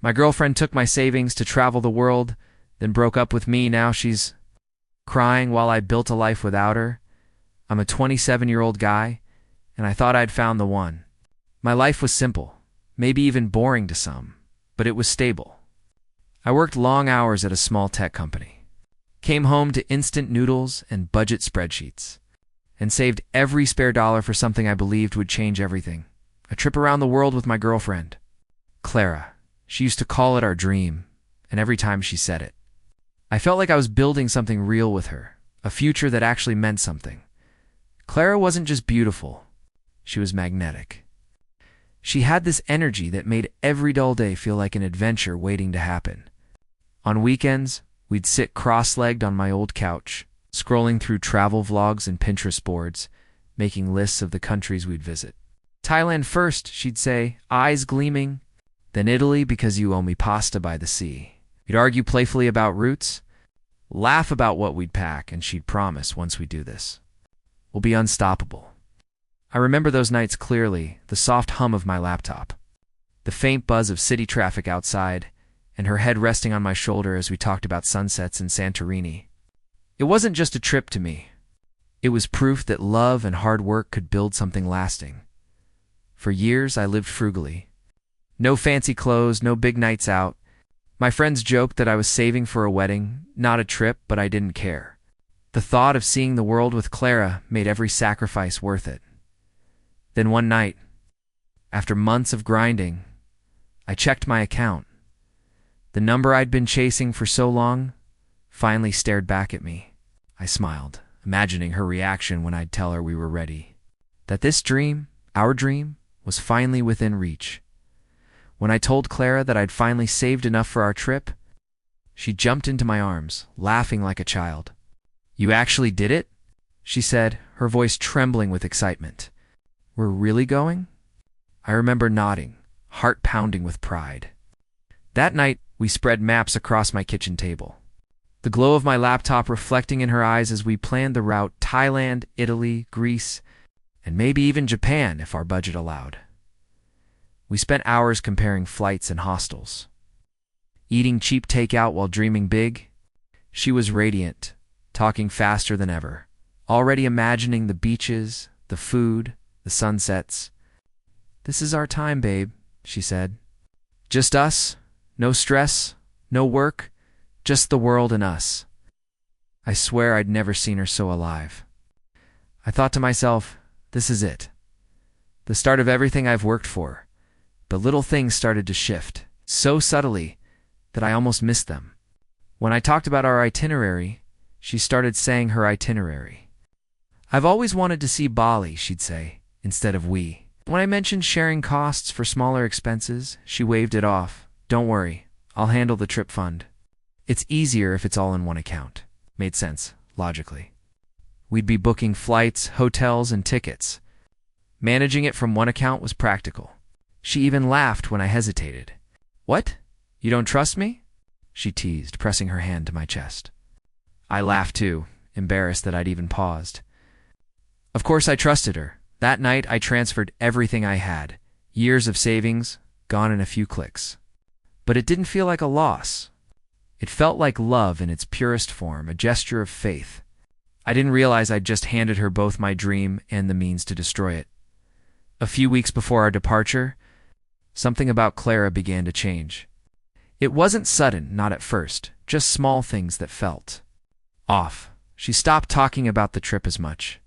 My girlfriend took my savings to travel the world, then broke up with me. Now she's crying while I built a life without her. I'm a 27-year-old guy, and I thought I'd found the one. My life was simple, maybe even boring to some, but it was stable. I worked long hours at a small tech company, came home to instant noodles and budget spreadsheets, and saved every spare dollar for something I believed would change everything: a trip around the world with my girlfriend, Clara. She used to call it our dream, and every time she said it, I felt like I was building something real with her, a future that actually meant something. Clara wasn't just beautiful, she was magnetic. She had this energy that made every dull day feel like an adventure waiting to happen. On weekends, we'd sit cross-legged on my old couch, scrolling through travel vlogs and Pinterest boards, making lists of the countries we'd visit. Thailand first, she'd say, eyes gleaming, then Italy because you owe me pasta by the sea. We'd argue playfully about routes, laugh about what we'd pack, and she'd promise, once we do this, we'll be unstoppable. I remember those nights clearly, the soft hum of my laptop, the faint buzz of city traffic outside, and her head resting on my shoulder as we talked about sunsets in Santorini. It wasn't just a trip to me. It was proof that love and hard work could build something lasting. For years, I lived frugally. No fancy clothes, no big nights out. My friends joked that I was saving for a wedding, not a trip, but I didn't care. The thought of seeing the world with Clara made every sacrifice worth it. Then one night, after months of grinding, I checked my account. The number I'd been chasing for so long finally stared back at me. I smiled, imagining her reaction when I'd tell her we were ready, that this dream, our dream, was finally within reach. When I told Clara that I'd finally saved enough for our trip, she jumped into my arms, laughing like a child. "You actually did it?" she said, her voice trembling with excitement. "We're really going?" I remember nodding, heart pounding with pride. That night, we spread maps across my kitchen table, the glow of my laptop reflecting in her eyes as we planned the route: Thailand, Italy, Greece, and maybe even Japan if our budget allowed. We spent hours comparing flights and hostels, eating cheap takeout while dreaming big. She was radiant, talking faster than ever, already imagining the beaches, the food, the sunsets. "This is our time, babe," she said. "Just us, no stress, no work, just the world and us." I swear I'd never seen her so alive. I thought to myself, this is it, the start of everything I've worked for. But little things started to shift, so subtly that I almost missed them. When I talked about our itinerary, she started saying her itinerary. "I've always wanted to see Bali," she'd say, instead of we. When I mentioned sharing costs for smaller expenses, she waved it off. "Don't worry, I'll handle the trip fund. It's easier if it's all in one account." Made sense, logically. We'd be booking flights, hotels, and tickets. Managing it from one account was practical. She even laughed when I hesitated. "What? You don't trust me?" she teased, pressing her hand to my chest. I laughed too, embarrassed that I'd even paused. Of course I trusted her. That night I transferred everything I had, years of savings, gone in a few clicks. But it didn't feel like a loss. It felt like love in its purest form, a gesture of faith. I didn't realize I'd just handed her both my dream and the means to destroy it. A few weeks before our departure, something about Clara began to change. It wasn't sudden, not at first, just small things that felt off. She stopped talking about the trip as much.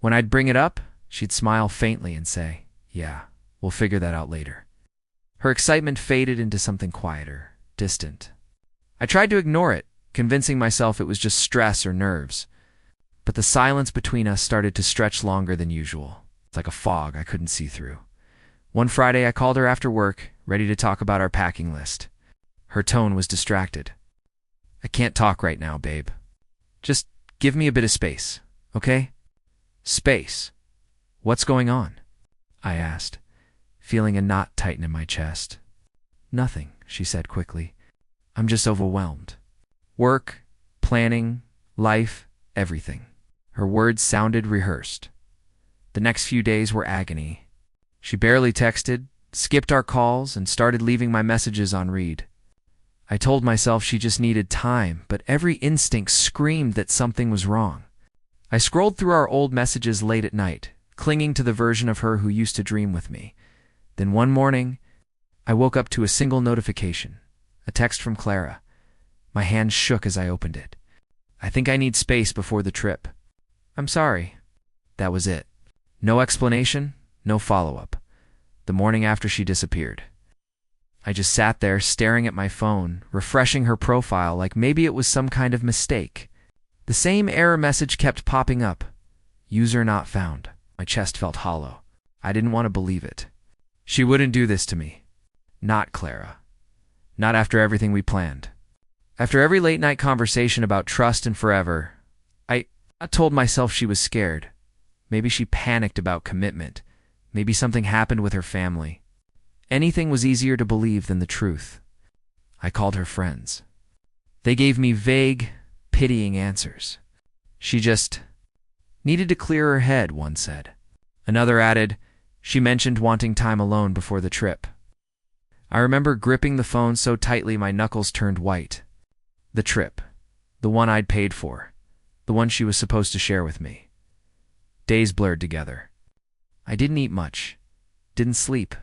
When I'd bring it up, she'd smile faintly and say, "Yeah, we'll figure that out later." Her excitement faded into something quieter, distant. I tried to ignore it, convincing myself it was just stress or nerves. But the silence between us started to stretch longer than usual. It's like a fog I couldn't see through. One Friday, I called her after work, ready to talk about our packing list. Her tone was distracted. "I can't talk right now, babe. Just give me a bit of space, okay?" "Space? What's going on?" I asked, feeling a knot tighten in my chest. "Nothing," she said quickly. "I'm just overwhelmed. Work, planning, life, everything." Her words sounded rehearsed. The next few days were agony. She barely texted, skipped our calls, and started leaving my messages on read. I told myself she just needed time, but every instinct screamed that something was wrong. I scrolled through our old messages late at night, clinging to the version of her who used to dream with me. Then one morning, I woke up to a single notification, a text from Clara. My hand shook as I opened it. "I think I need space before the trip. I'm sorry." That was it. No explanation, no follow-up. The morning after she disappeared, I just sat there staring at my phone, refreshing her profile like maybe it was some kind of mistake. The same error message kept popping up. User not found. My chest felt hollow. I didn't want to believe it. She wouldn't do this to me. Not Clara. Not after everything we planned. After every late-night conversation about trust and forever, I told myself she was scared. Maybe she panicked about commitment. Maybe something happened with her family. Anything was easier to believe than the truth. I called her friends. They gave me vague, pitying answers. She just needed to clear her head, one said. Another added, she mentioned wanting time alone before the trip. I remember gripping the phone so tightly my knuckles turned white. The trip. The one I'd paid for. The one she was supposed to share with me. Days blurred together. I didn't eat much. Didn't sleep.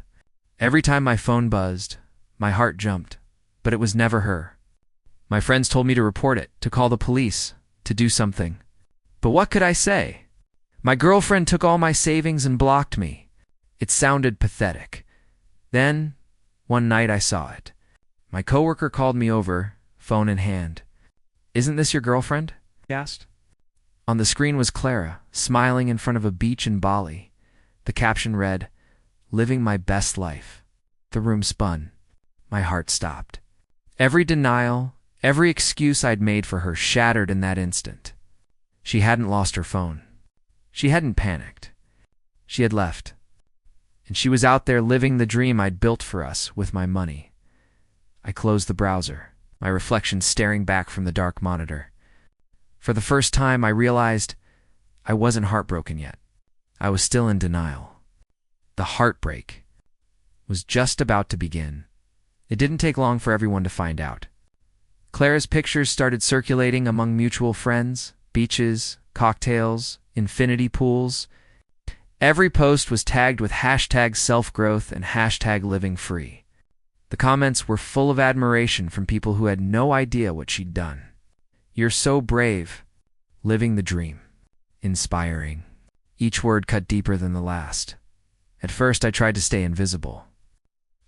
Every time my phone buzzed, my heart jumped, but it was never her. My friends told me to report it, to call the police, to do something. But what could I say? My girlfriend took all my savings and blocked me. It sounded pathetic. Then, one night I saw it. My coworker called me over, phone in hand. "Isn't this your girlfriend?" he asked. On the screen was Clara, smiling in front of a beach in Bali. The caption read, "Living my best life." The room spun. My heart stopped. Every denial, every excuse I'd made for her shattered in that instant. She hadn't lost her phone. She hadn't panicked. She had left. And she was out there living the dream I'd built for us with my money. I closed the browser, my reflection staring back from the dark monitor. For the first time, I realized I wasn't heartbroken yet. I was still in denial. The heartbreak was just about to begin. It didn't take long for everyone to find out. Clara's pictures started circulating among mutual friends, beaches, cocktails, infinity pools. Every post was tagged with hashtag self-growth and hashtag living free. The comments were full of admiration from people who had no idea what she'd done. "You're so brave." "Living the dream." "Inspiring." Each word cut deeper than the last. At first, I tried to stay invisible.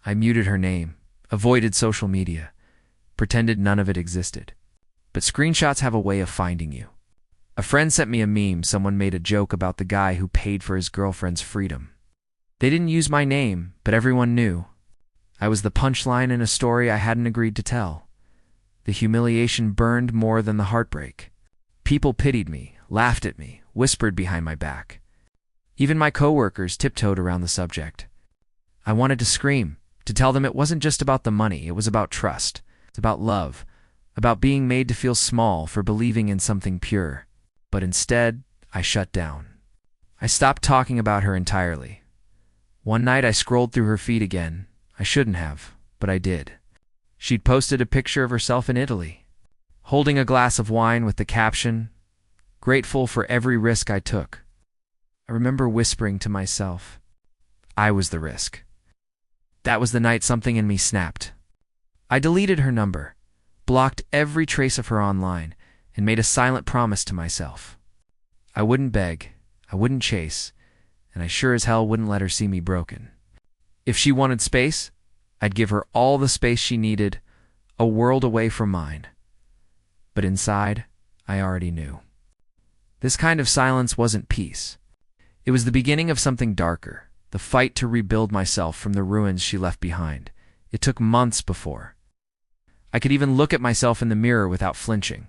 I muted her name, avoided social media, pretended none of it existed. But screenshots have a way of finding you. A friend sent me a meme. Someone made a joke about the guy who paid for his girlfriend's freedom. They didn't use my name, but everyone knew. I was the punchline in a story I hadn't agreed to tell. The humiliation burned more than the heartbreak. People pitied me, laughed at me, whispered behind my back. Even my coworkers tiptoed around the subject. I wanted to scream, to tell them it wasn't just about the money, it was about trust. It's about love, about being made to feel small for believing in something pure. But instead, I shut down. I stopped talking about her entirely. One night I scrolled through her feed again. I shouldn't have, but I did. She'd posted a picture of herself in Italy, holding a glass of wine with the caption, "Grateful for every risk I took." I remember whispering to myself, I was the risk. That was the night something in me snapped. I deleted her number, blocked every trace of her online, and made a silent promise to myself. I wouldn't beg, I wouldn't chase, and I sure as hell wouldn't let her see me broken. If she wanted space, I'd give her all the space she needed, a world away from mine. But inside, I already knew. This kind of silence wasn't peace. It was the beginning of something darker, the fight to rebuild myself from the ruins she left behind. It took months before I could even look at myself in the mirror without flinching.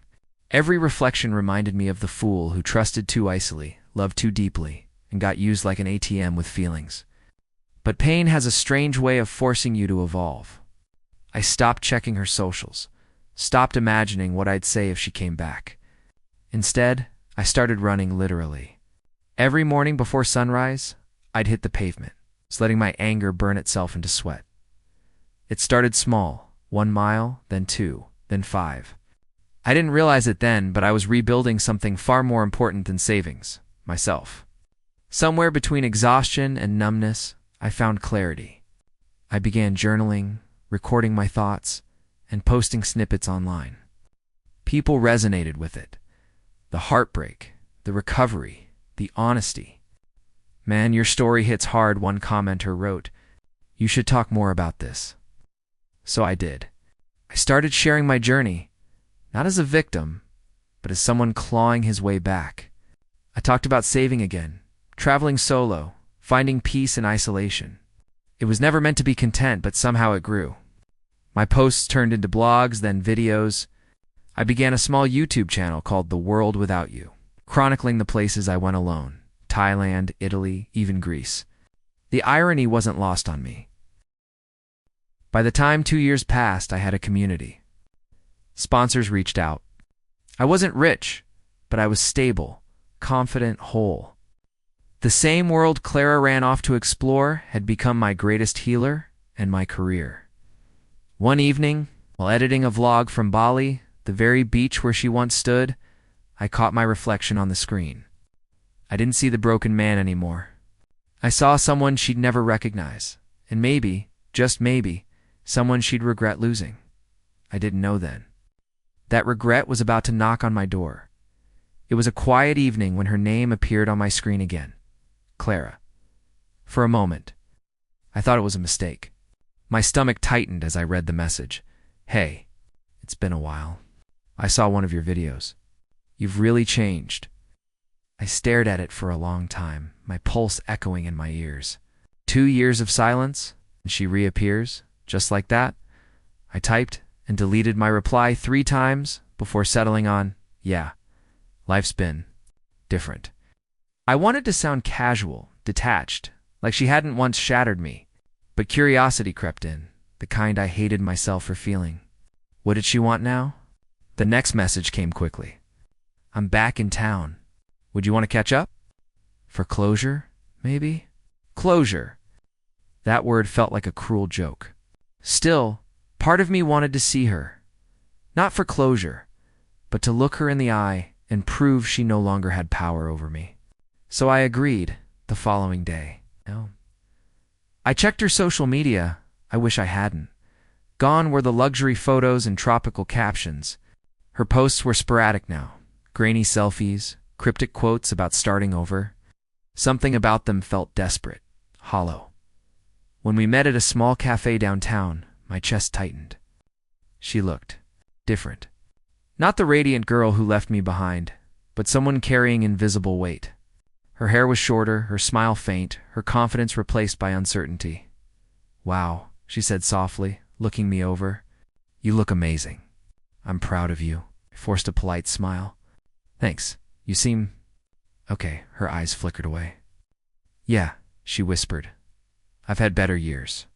Every reflection reminded me of the fool who trusted too icily, loved too deeply, and got used like an ATM with feelings. But pain has a strange way of forcing you to evolve. I stopped checking her socials, stopped imagining what I'd say if she came back. Instead, I started running literally. Every morning before sunrise, I'd hit the pavement. just letting my anger burn itself into sweat. It started small, 1 mile, then 2, then 5. I didn't realize it then, but I was rebuilding something far more important than savings, myself. Somewhere between exhaustion and numbness, I found clarity. I began journaling, recording my thoughts, and posting snippets online. People resonated with it. The heartbreak, the recovery, the honesty. "Man, your story hits hard," one commenter wrote. "You should talk more about this." So I did. I started sharing my journey, not as a victim, but as someone clawing his way back. I talked about saving again, traveling solo, finding peace in isolation. It was never meant to be content, but somehow it grew. My posts turned into blogs, then videos. I began a small YouTube channel called The World Without You, chronicling the places I went alone: Thailand, Italy, even Greece. The irony wasn't lost on me. By the time 2 years passed, I had a community. Sponsors reached out. I wasn't rich, but I was stable, confident, whole. The same world Clara ran off to explore had become my greatest healer and my career. One evening, while editing a vlog from Bali, the very beach where she once stood, I caught my reflection on the screen. I didn't see the broken man anymore. I saw someone she'd never recognize, and maybe, just maybe, someone she'd regret losing. I didn't know then. That regret was about to knock on my door. It was a quiet evening when her name appeared on my screen again. Clara. For a moment, I thought it was a mistake. My stomach tightened as I read the message. "Hey, it's been a while. I saw one of your videos. You've really changed." I stared at it for a long time, my pulse echoing in my ears. 2 years of silence, and she reappears, just like that. I typed and deleted my reply 3 times before settling on, "Yeah, life's been different." I wanted to sound casual, detached, like she hadn't once shattered me, but curiosity crept in, the kind I hated myself for feeling. What did she want now? The next message came quickly. "I'm back in town. Would you want to catch up? For closure, maybe?" Closure. That word felt like a cruel joke. Still, part of me wanted to see her. Not for closure, but to look her in the eye and prove she no longer had power over me. So I agreed the following day. No. I checked her social media. I wish I hadn't. Gone were the luxury photos and tropical captions. Her posts were sporadic now. Grainy selfies, cryptic quotes about starting over. Something about them felt desperate, hollow. When we met at a small cafe downtown, my chest tightened. She looked different. Not the radiant girl who left me behind, but someone carrying invisible weight. Her hair was shorter, her smile faint, her confidence replaced by uncertainty. "Wow," she said softly, looking me over. "You look amazing. I'm proud of you." I forced a polite smile. "Thanks. You seem..." Okay, her eyes flickered away. "Yeah," she whispered. "I've had better years."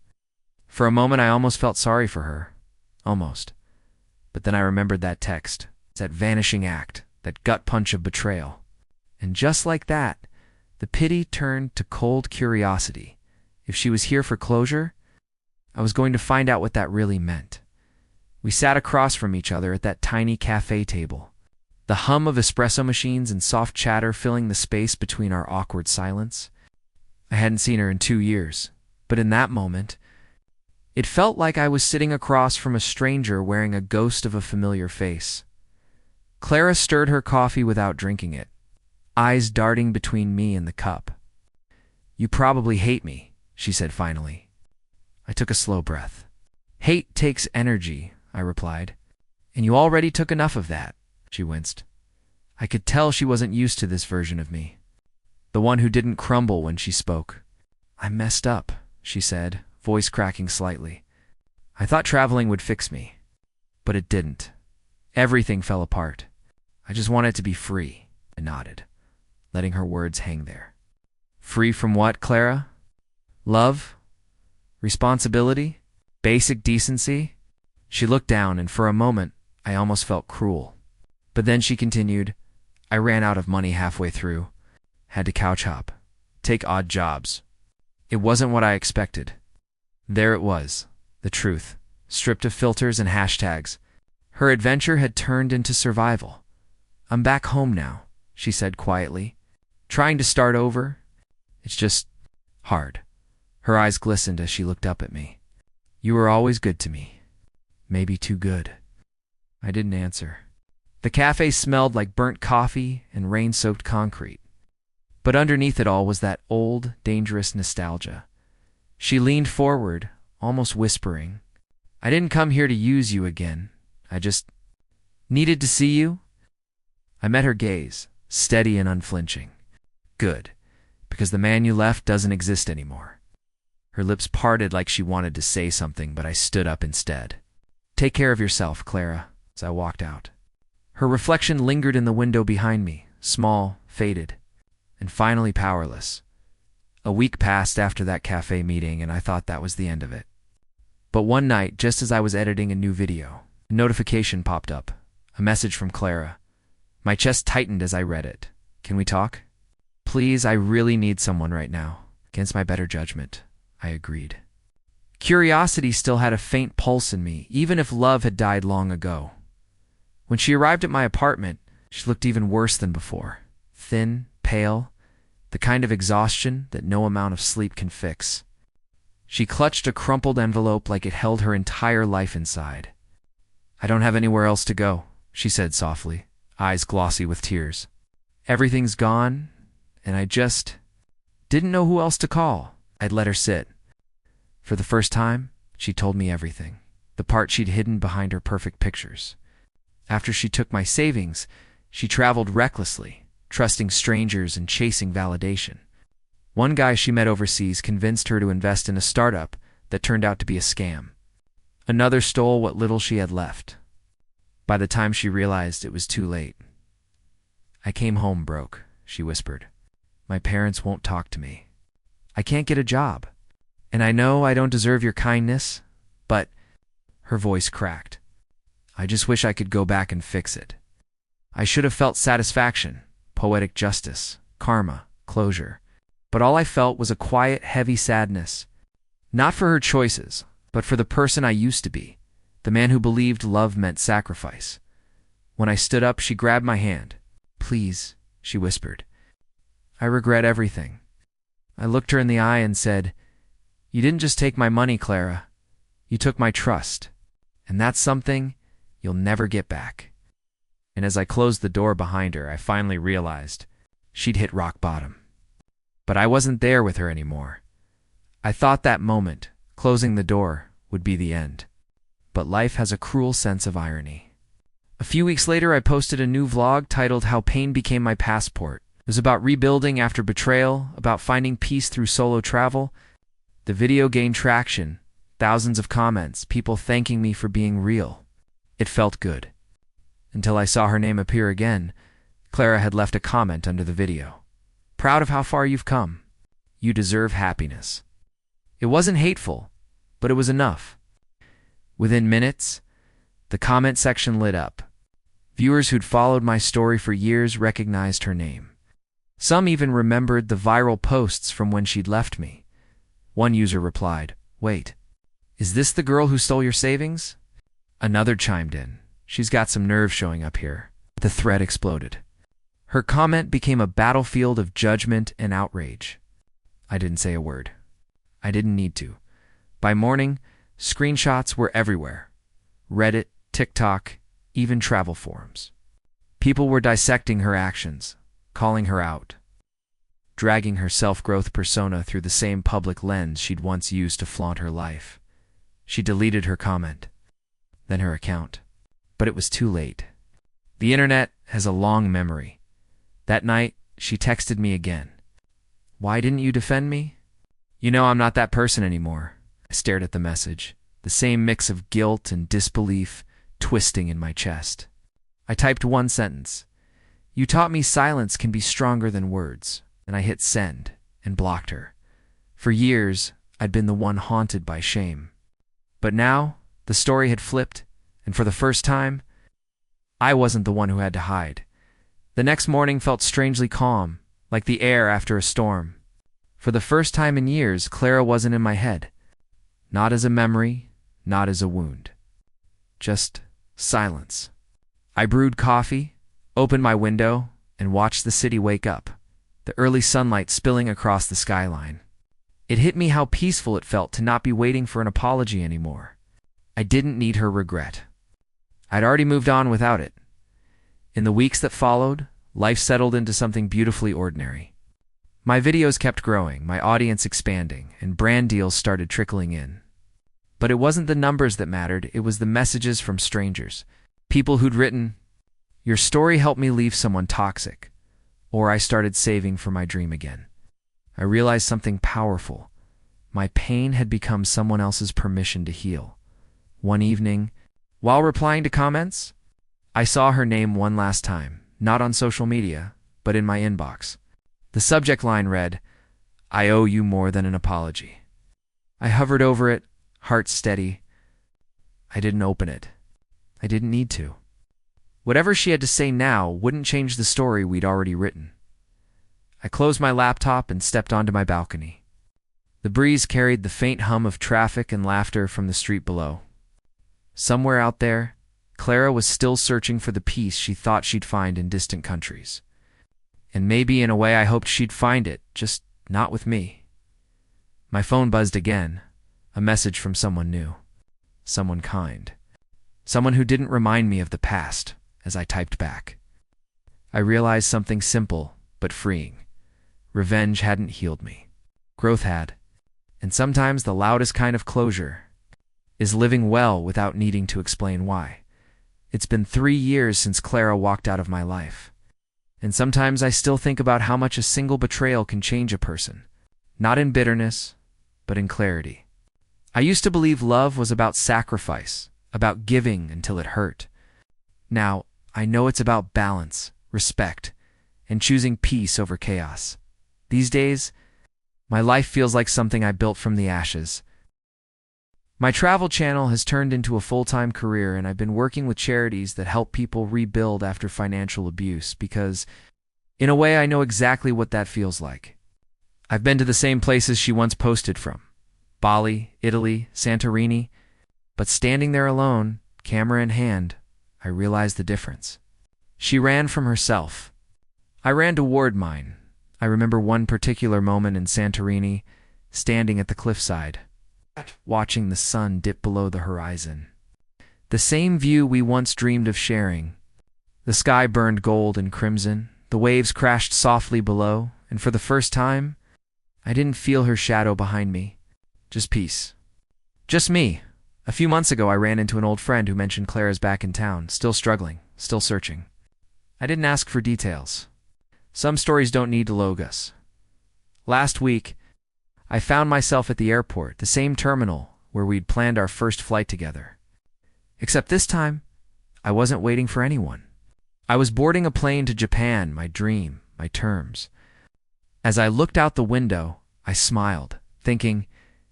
For a moment I almost felt sorry for her. Almost. But then I remembered that text, that vanishing act, that gut punch of betrayal. And just like that, the pity turned to cold curiosity. If she was here for closure, I was going to find out what that really meant. We sat across from each other at that tiny cafe table, the hum of espresso machines and soft chatter filling the space between our awkward silence. I hadn't seen her in 2 years, but in that moment, it felt like I was sitting across from a stranger wearing a ghost of a familiar face. Clara stirred her coffee without drinking it, eyes darting between me and the cup. "You probably hate me," she said finally. I took a slow breath. "Hate takes energy," I replied. "And you already took enough of that," she winced. I could tell she wasn't used to this version of me, the one who didn't crumble when she spoke. "I messed up," she said, voice cracking slightly. "I thought traveling would fix me, but it didn't. Everything fell apart. I just wanted to be free." I nodded, letting her words hang there. "Free from what, Clara? Love? Responsibility? Basic decency?" She looked down, and for a moment, I almost felt cruel. But then she continued, "I ran out of money halfway through. Had to couch hop, take odd jobs. It wasn't what I expected. There it was, the truth, stripped of filters and hashtags. Her adventure had turned into survival. "I'm back home now," she said quietly. "Trying to start over. It's just hard." Her eyes glistened as she looked up at me. "You were always good to me. Maybe too good." I didn't answer. The cafe smelled like burnt coffee and rain-soaked concrete. But underneath it all was that old, dangerous nostalgia. She leaned forward, almost whispering, "I didn't come here to use you again. I just needed to see you." I met her gaze, steady and unflinching. "Good, because the man you left doesn't exist anymore." Her lips parted like she wanted to say something, but I stood up instead. "Take care of yourself, Clara," as I walked out. Her reflection lingered in the window behind me, small, faded, and finally powerless. A week passed after that cafe meeting, and I thought that was the end of it. But one night, just as I was editing a new video, a notification popped up, a message from Clara. My chest tightened as I read it. "Can we talk?" "Please, I really need someone right now." Against my better judgment, I agreed. Curiosity still had a faint pulse in me, even if love had died long ago. When she arrived at my apartment, she looked even worse than before. Thin, pale, the kind of exhaustion that no amount of sleep can fix. She clutched a crumpled envelope like it held her entire life inside. "I don't have anywhere else to go," she said softly, eyes glossy with tears. "Everything's gone, and I just didn't know who else to call." I'd let her sit. For the first time, she told me everything, the part she'd hidden behind her perfect pictures. After she took my savings, she traveled recklessly, trusting strangers and chasing validation. One guy she met overseas convinced her to invest in a startup that turned out to be a scam. Another stole what little she had left. By the time she realized, it was too late. "I came home broke," she whispered. "My parents won't talk to me. I can't get a job. And I know I don't deserve your kindness, but—" Her voice cracked. "I just wish I could go back and fix it. I should have felt satisfaction, poetic justice, karma, closure. But all I felt was a quiet, heavy sadness. Not for her choices, but for the person I used to be, the man who believed love meant sacrifice." When I stood up, she grabbed my hand. "Please," she whispered. "I regret everything." I looked her in the eye and said, "You didn't just take my money, Clara. You took my trust. And that's something you'll never get back." And as I closed the door behind her, I finally realized she'd hit rock bottom. But I wasn't there with her anymore. I thought that moment, closing the door, would be the end. But life has a cruel sense of irony. A few weeks later, I posted a new vlog titled "How Pain Became My Passport." It was about rebuilding after betrayal, about finding peace through solo travel. The video gained traction, thousands of comments, people thanking me for being real. It felt good. Until I saw her name appear again. Clara had left a comment under the video. "Proud of how far you've come. You deserve happiness." It wasn't hateful, but it was enough. Within minutes, the comment section lit up. Viewers who'd followed my story for years recognized her name. Some even remembered the viral posts from when she'd left me. One user replied, "Wait, is this the girl who stole your savings?" Another chimed in, "She's got some nerve showing up here." The thread exploded. Her comment became a battlefield of judgment and outrage. I didn't say a word. I didn't need to. By morning, screenshots were everywhere. Reddit, TikTok, even travel forums. People were dissecting her actions, calling her out, dragging her self-growth persona through the same public lens she'd once used to flaunt her life. She deleted her comment, then her account. But it was too late. The internet has a long memory. That night, she texted me again. "Why didn't you defend me?" "You know I'm not that person anymore." I stared at the message, the same mix of guilt and disbelief twisting in my chest. I typed one sentence. "You taught me silence can be stronger than words," and I hit send and blocked her. For years, I'd been the one haunted by shame. But now, the story had flipped, and for the first time, I wasn't the one who had to hide. The next morning felt strangely calm, like the air after a storm. For the first time in years, Clara wasn't in my head. Not as a memory, not as a wound. Just silence. I brewed coffee, opened my window, and watched the city wake up, the early sunlight spilling across the skyline. It hit me how peaceful it felt to not be waiting for an apology anymore. I didn't need her regret. I'd already moved on without it. In the weeks that followed, life settled into something beautifully ordinary. My videos kept growing, my audience expanding, and brand deals started trickling in. But it wasn't the numbers that mattered, it was the messages from strangers. People who'd written, "Your story helped me leave someone toxic," or "I started saving for my dream again." I realized something powerful. My pain had become someone else's permission to heal. One evening, while replying to comments, I saw her name one last time, not on social media, but in my inbox. The subject line read, "I owe you more than an apology." I hovered over it, heart steady. I didn't open it. I didn't need to. Whatever she had to say now wouldn't change the story we'd already written. I closed my laptop and stepped onto my balcony. The breeze carried the faint hum of traffic and laughter from the street below. Somewhere out there, Clara was still searching for the peace she thought she'd find in distant countries. And maybe in a way I hoped she'd find it, just not with me. My phone buzzed again, a message from someone new, someone kind, someone who didn't remind me of the past. As I typed back, I realized something simple but freeing. Revenge hadn't healed me. Growth had. And sometimes the loudest kind of closure is living well without needing to explain why. It's been 3 years since Clara walked out of my life. And sometimes I still think about how much a single betrayal can change a person. Not in bitterness, but in clarity. I used to believe love was about sacrifice, about giving until it hurt. Now, I know it's about balance, respect, and choosing peace over chaos. These days, my life feels like something I built from the ashes. My travel channel has turned into a full-time career, and I've been working with charities that help people rebuild after financial abuse because, in a way, I know exactly what that feels like. I've been to the same places she once posted from: Bali, Italy, Santorini, but standing there alone, camera in hand, I realized the difference. She ran from herself. I ran toward mine. I remember one particular moment in Santorini, standing at the cliffside, watching the sun dip below the horizon. The same view we once dreamed of sharing. The sky burned gold and crimson, the waves crashed softly below, and for the first time, I didn't feel her shadow behind me. Just peace. Just me. A few months ago, I ran into an old friend who mentioned Clara's back in town, still struggling, still searching. I didn't ask for details. Some stories don't need logos. Last week, I found myself at the airport, the same terminal where we'd planned our first flight together. Except this time, I wasn't waiting for anyone. I was boarding a plane to Japan, my dream, my terms. As I looked out the window, I smiled, thinking,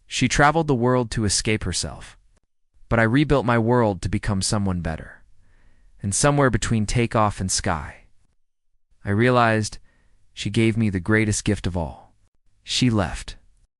she traveled the world to escape herself. But I rebuilt my world to become someone better. And somewhere between takeoff and sky, I realized she gave me the greatest gift of all. She left.